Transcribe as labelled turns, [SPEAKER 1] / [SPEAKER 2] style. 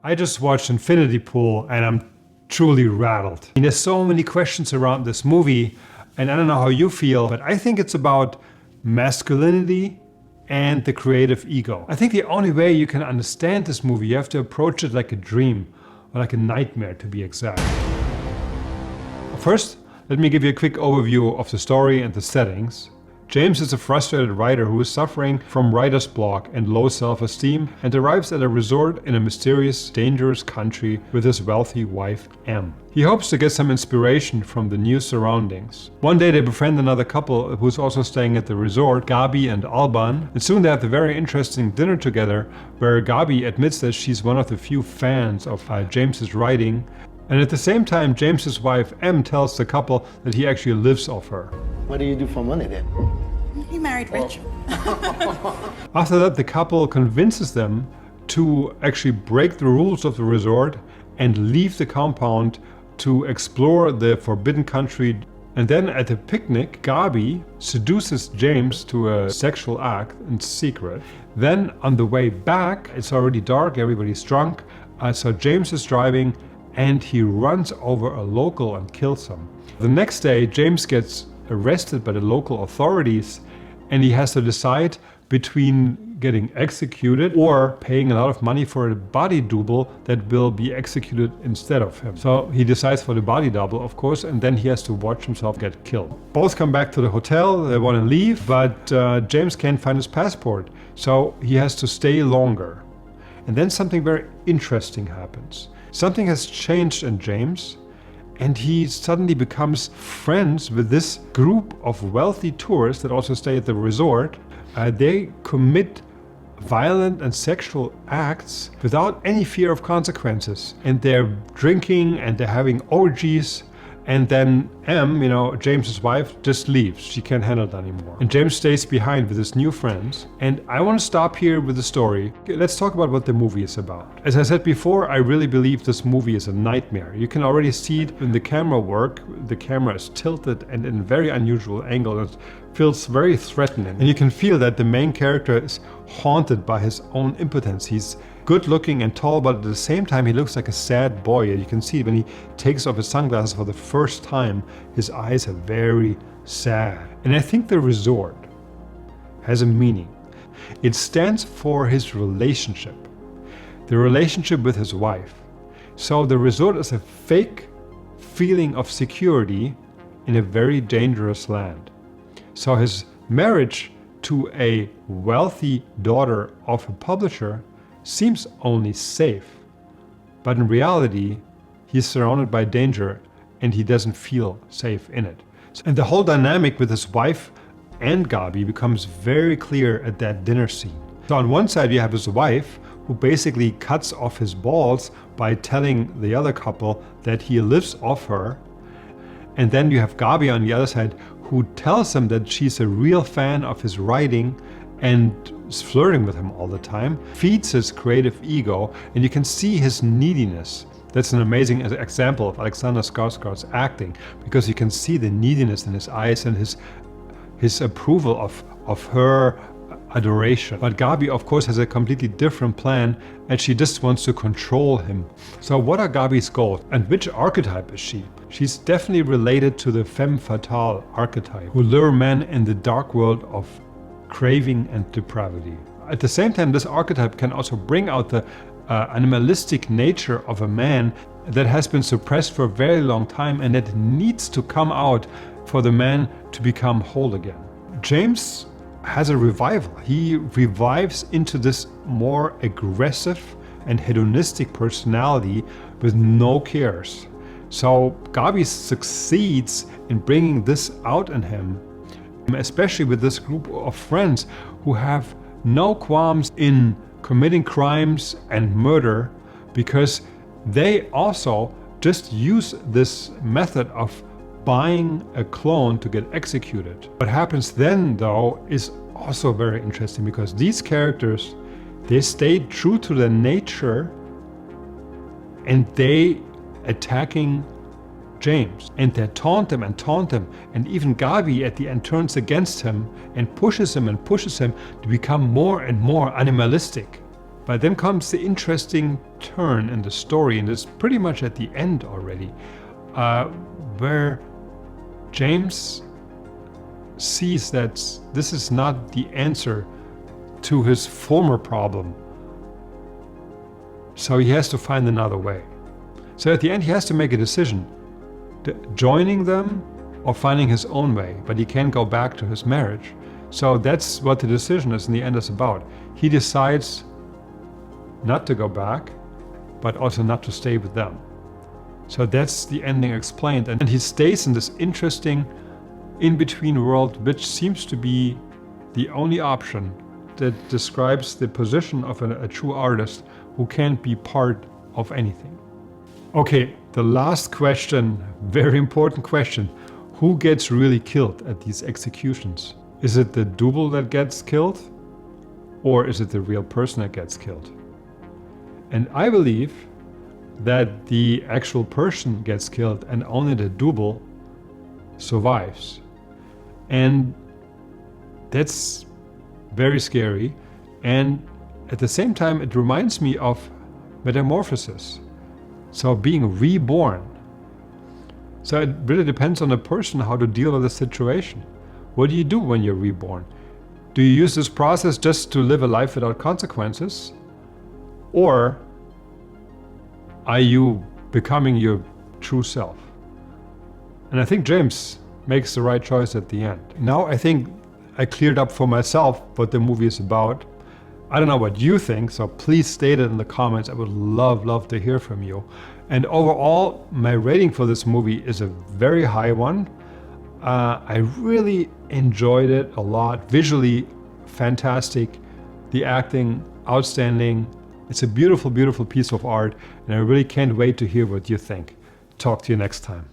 [SPEAKER 1] I just watched Infinity Pool and I'm truly rattled. I mean, there's so many questions around this movie, and I don't know how you feel, but I think it's about masculinity and the creative ego. I think the only way you can understand this movie, you have to approach it like a dream, or like a nightmare to be exact. First, let me give you a quick overview of the story and the settings. James is a frustrated writer who is suffering from writer's block and low self-esteem and arrives at a resort in a mysterious, dangerous country with his wealthy wife, Em. He hopes to get some inspiration from the new surroundings. One day they befriend another couple who's also staying at the resort, Gabi and Alban, and soon they have a very interesting dinner together where Gabi admits that she's one of the few fans of James's writing. And at the same time, James's wife, Em, tells the couple that he actually lives off her.
[SPEAKER 2] What do you do for money then?
[SPEAKER 3] He married rich.
[SPEAKER 1] After that, the couple convinces them to actually break the rules of the resort and leave the compound to explore the forbidden country. And then at the picnic, Gabi seduces James to a sexual act in secret. Then on the way back, it's already dark, everybody's drunk, so James is driving and he runs over a local and kills him. The next day, James gets arrested by the local authorities and he has to decide between getting executed or paying a lot of money for a body double that will be executed instead of him. So he decides for the body double, of course, and then he has to watch himself get killed. Both come back to the hotel, they want to leave, but James can't find his passport, so he has to stay longer. And then something very interesting happens. Something has changed in James, and he suddenly becomes friends with this group of wealthy tourists that also stay at the resort. They commit violent and sexual acts without any fear of consequences. And they're drinking and they're having orgies. And then Em, James's wife, just leaves. She can't handle it anymore. And James stays behind with his new friends. And I want to stop here with the story. Let's talk about what the movie is about. As I said before, I really believe this movie is a nightmare. You can already see it in the camera work. The camera is tilted and in a very unusual angle. It feels very threatening. And you can feel that the main character is haunted by his own impotence. He's good looking and tall, but at the same time he looks like a sad boy. You can see when he takes off his sunglasses for the first time, his eyes are very sad. And I think the resort has a meaning. It stands for his relationship, the relationship with his wife. So the resort is a fake feeling of security in a very dangerous land. So his marriage to a wealthy daughter of a publisher seems only safe, but in reality, he's surrounded by danger and he doesn't feel safe in it. And the whole dynamic with his wife and Gabi becomes very clear at that dinner scene. So on one side, you have his wife who basically cuts off his balls by telling the other couple that he lives off her. And then you have Gabi on the other side who tells him that she's a real fan of his writing and is flirting with him all the time, feeds his creative ego, and you can see his neediness. That's an amazing example of Alexander Skarsgård's acting, because you can see the neediness in his eyes and his approval of her adoration. But Gabi, of course, has a completely different plan, and she just wants to control him. So what are Gabi's goals, and which archetype is she? She's definitely related to the femme fatale archetype, who lure men in the dark world of craving and depravity. At the same time, this archetype can also bring out the animalistic nature of a man that has been suppressed for a very long time and that needs to come out for the man to become whole again. James has a revival. He revives into this more aggressive and hedonistic personality with no cares. So Gabi succeeds in bringing this out in him, especially with this group of friends who have no qualms in committing crimes and murder, because they also just use this method of buying a clone to get executed. What happens then, though, is also very interesting, because these characters, they stay true to their nature and they attacking James, and they taunt him, and even Gabi at the end turns against him and pushes him to become more and more animalistic. But then comes the interesting turn in the story, and it's pretty much at the end already, where James sees that this is not the answer to his former problem. So he has to find another way. So at the end, he has to make a decision, joining them or finding his own way, but he can't go back to his marriage. So that's what the decision is in the end is about. He decides not to go back, but also not to stay with them. So that's the ending explained. And he stays in this interesting in-between world, which seems to be the only option that describes the position of a true artist who can't be part of anything. Okay, the last question, very important question. Who gets really killed at these executions? Is it the double that gets killed? Or is it the real person that gets killed? And I believe that the actual person gets killed and only the double survives. And that's very scary. And at the same time, it reminds me of metamorphosis. So being reborn. So it really depends on the person how to deal with the situation. What do you do when you're reborn? Do you use this process just to live a life without consequences? Or are you becoming your true self? And I think James makes the right choice at the end. Now I think I cleared up for myself what the movie is about. I don't know what you think, so please state it in the comments. I would love to hear from you. And overall, my rating for this movie is a very high one. I really enjoyed it a lot. Visually fantastic. The acting outstanding. It's a beautiful, beautiful piece of art, and I really can't wait to hear what you think. Talk to you next time.